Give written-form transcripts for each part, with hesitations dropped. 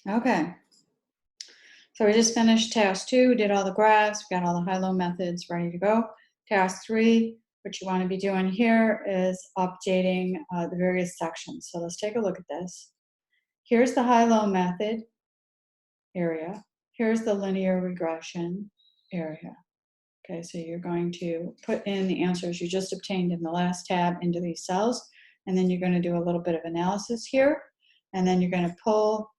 Okay, so we just finished task 2, did all the graphs, we got all the high-low methods ready to go. Task 3, what you want to be doing here is updating the various sections. So let's take a look at this. Here's the high-low method area. Here's the linear regression area. Okay, so you're going to put in the answers you just obtained in the last tab into these cells, and then you're going to do a little bit of analysis here, and then you're going to pull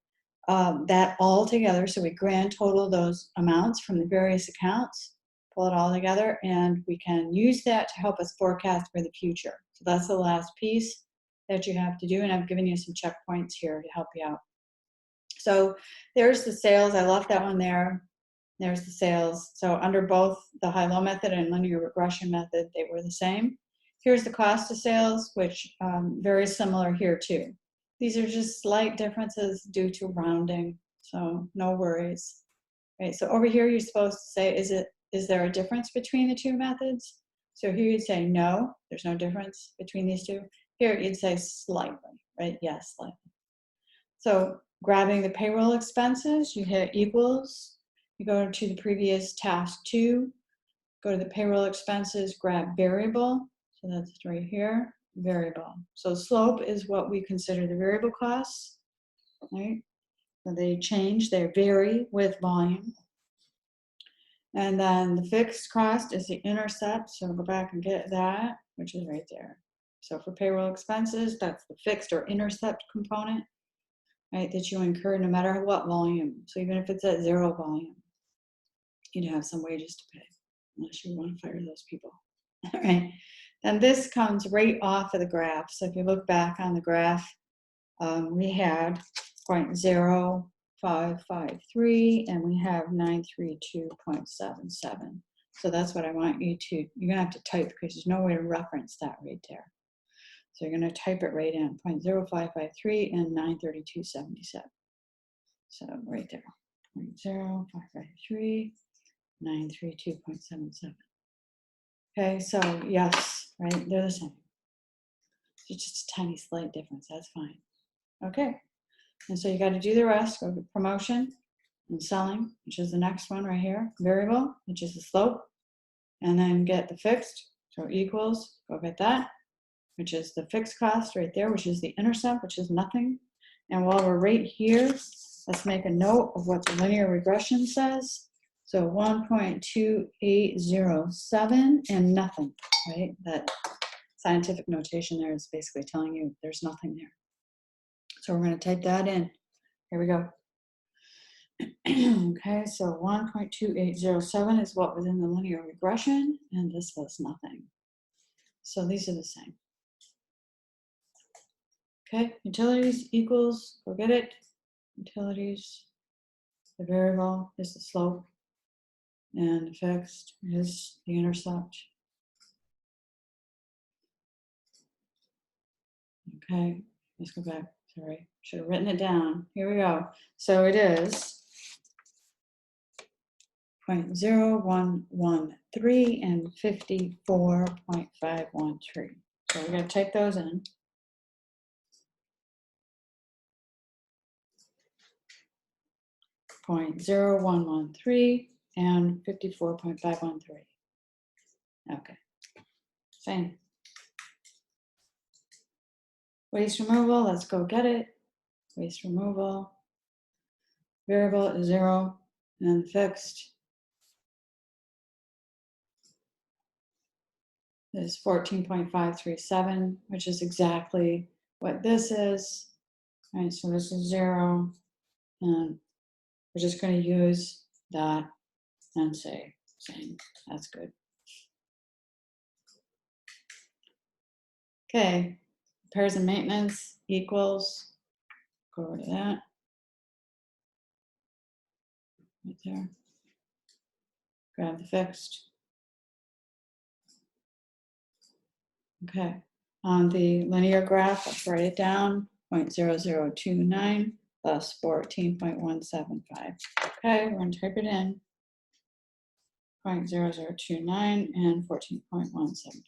that all together. So we grand total those amounts from the various accounts, pull it all together, and we can use that to help us forecast for the future. So that's the last piece that you have to do, and I've given you some checkpoints here to help you out. So there's the sales. I left that one there. There's the sales. So under both the high-low method and linear regression method, they were the same. Here's the cost of sales, which very similar here too. These are just slight differences due to rounding, so no worries. Right, so over here you're supposed to say, is there a difference between the two methods? So here you'd say no, there's no difference between these two. Here you'd say slightly, right? Yes, slightly. So grabbing the payroll expenses, you hit equals, you go to the previous task 2, go to the payroll expenses, grab variable, so that's right here, variable. So slope is what we consider the variable costs, right? So they change, they vary with volume. And then the fixed cost is the intercept, so go back and get that, which is right there. So for payroll expenses, that's the fixed or intercept component, right, that you incur no matter what volume. So even if it's at 0 volume, you'd have some wages to pay, unless you want to fire those people. All right. Then this comes right off of the graph. So if you look back on the graph, we had 0.0553 and we have 932.77. So that's what I want you to, you're gonna have to type because there's no way to reference that right there. So you're gonna type it right in, 0.0553 and 932.77. So right there, 0.0553, 932.77. Okay, so yes, right, they're the same. It's just a tiny slight difference, that's fine. Okay, and so you got to do the rest, go to promotion and selling, which is the next one right here, variable, which is the slope, and then get the fixed, so equals, go get that, which is the fixed cost right there, which is the intercept, which is nothing. And while we're right here, let's make a note of what the linear regression says. So 1.2807 and nothing, right? That scientific notation there is basically telling you there's nothing there. So we're going to type that in. Here we go. Okay, so 1.2807 is what was in the linear regression, and this was nothing. So these are the same. Okay, utilities equals, go get it. Utilities, the variable is the slope, and the fixed is the intercept. Okay, let's go back. Sorry, should have written it down. Here we go. So it is 0.0113 and 54.513. So we're going to type those in. 0.0113 and 54.513. Okay, same. Waste removal, let's go get it. Waste removal. Variable is 0, and fixed is 14.537, which is exactly what this is. All right, so this is 0, and we're just going to use that and say same. That's good. Okay, repairs and maintenance equals, go over to that. Right there. Grab the fixed. Okay, on the linear graph, let's write it down, 0.0029 plus 14.175. Okay, we're going to type it in, 0.0029 and 14.175.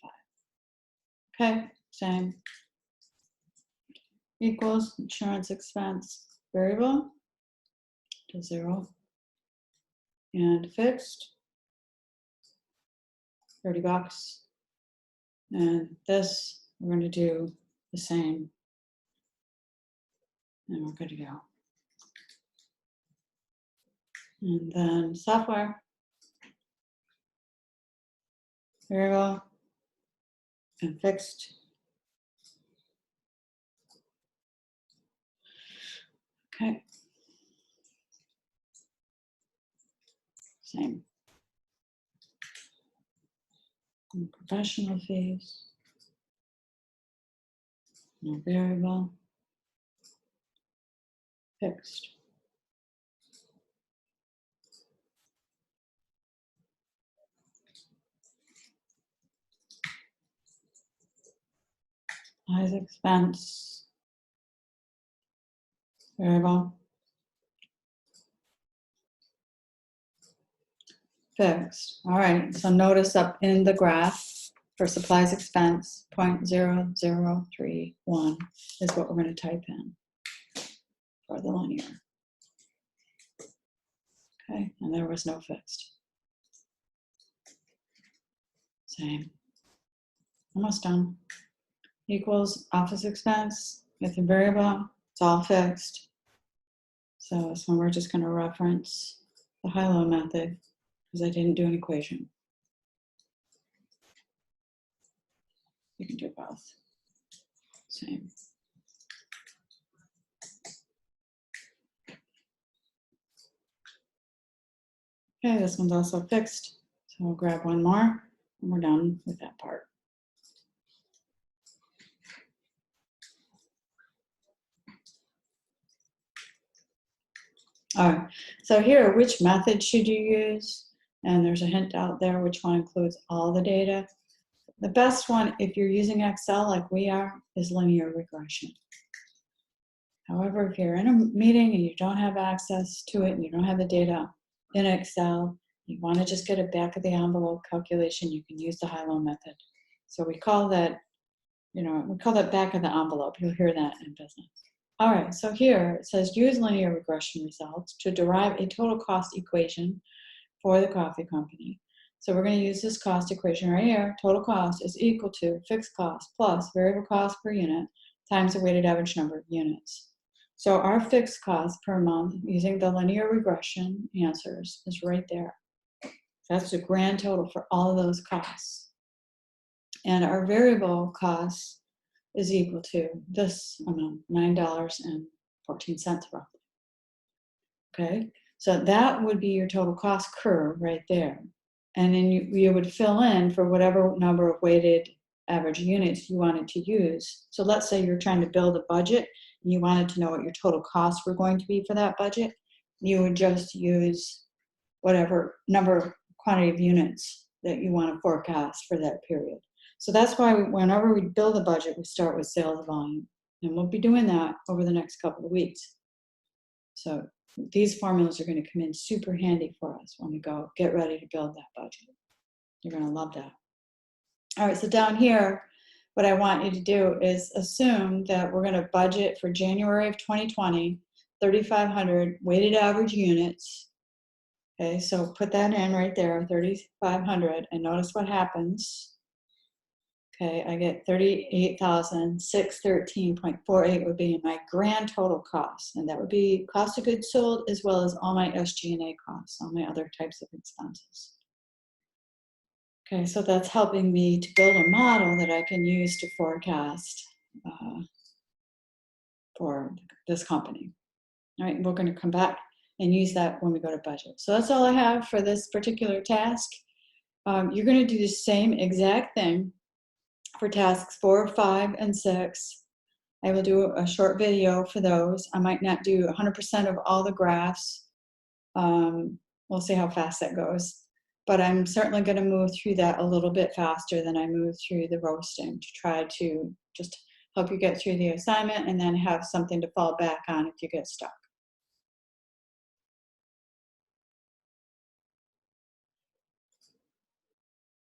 Okay, same. Equals insurance expense variable, to 0. And fixed, $30. And this, we're going to do the same. And we're good to go. And then software, variable, and fixed. Okay. Same. And professional fees, no variable, fixed. Supplies expense, variable, fixed. All right, so notice up in the graph for supplies expense, 0.0031 is what we're going to type in for the linear. Okay, and there was no fixed. Same. Almost done. Equals office expense with the variable, it's all fixed. So this one we're just going to reference the high-low method because I didn't do an equation. You can do both. Same. Okay, this one's also fixed. So we'll grab one more and we're done with that part. All right, so here, which method should you use? And there's a hint out there which one includes all the data. The best one, if you're using Excel like we are, is linear regression. However, if you're in a meeting and you don't have access to it and you don't have the data in Excel, you want to just get a back of the envelope calculation, you can use the high-low method. So we call that, we call that back of the envelope. You'll hear that in business. All right, so here it says use linear regression results to derive a total cost equation for the coffee company. So we're going to use this cost equation right here. Total cost is equal to fixed cost plus variable cost per unit times the weighted average number of units. So our fixed cost per month using the linear regression answers is right there. That's the grand total for all of those costs. And our variable cost is equal to this amount, $9.14 roughly. Okay, so that would be your total cost curve right there. And then you would fill in for whatever number of weighted average units you wanted to use. So let's say you're trying to build a budget and you wanted to know what your total costs were going to be for that budget. You would just use whatever quantity of units that you want to forecast for that period. So that's why whenever we build a budget, we start with sales volume. And we'll be doing that over the next couple of weeks. So these formulas are going to come in super handy for us when we go get ready to build that budget. You're going to love that. All right, so down here, what I want you to do is assume that we're going to budget for January of 2020, 3,500 weighted average units. Okay, so put that in right there, 3,500, and notice what happens. Okay, I get 38,613.48 would be my grand total cost, and that would be cost of goods sold as well as all my SG&A costs, all my other types of expenses. Okay, so that's helping me to build a model that I can use to forecast for this company. All right, we're going to come back and use that when we go to budget. So that's all I have for this particular task. You're going to do the same exact thing for tasks 4, 5, and 6. I will do a short video for those. I might not do 100% of all the graphs. We'll see how fast that goes. But I'm certainly going to move through that a little bit faster than I move through the roasting to try to just help you get through the assignment and then have something to fall back on if you get stuck.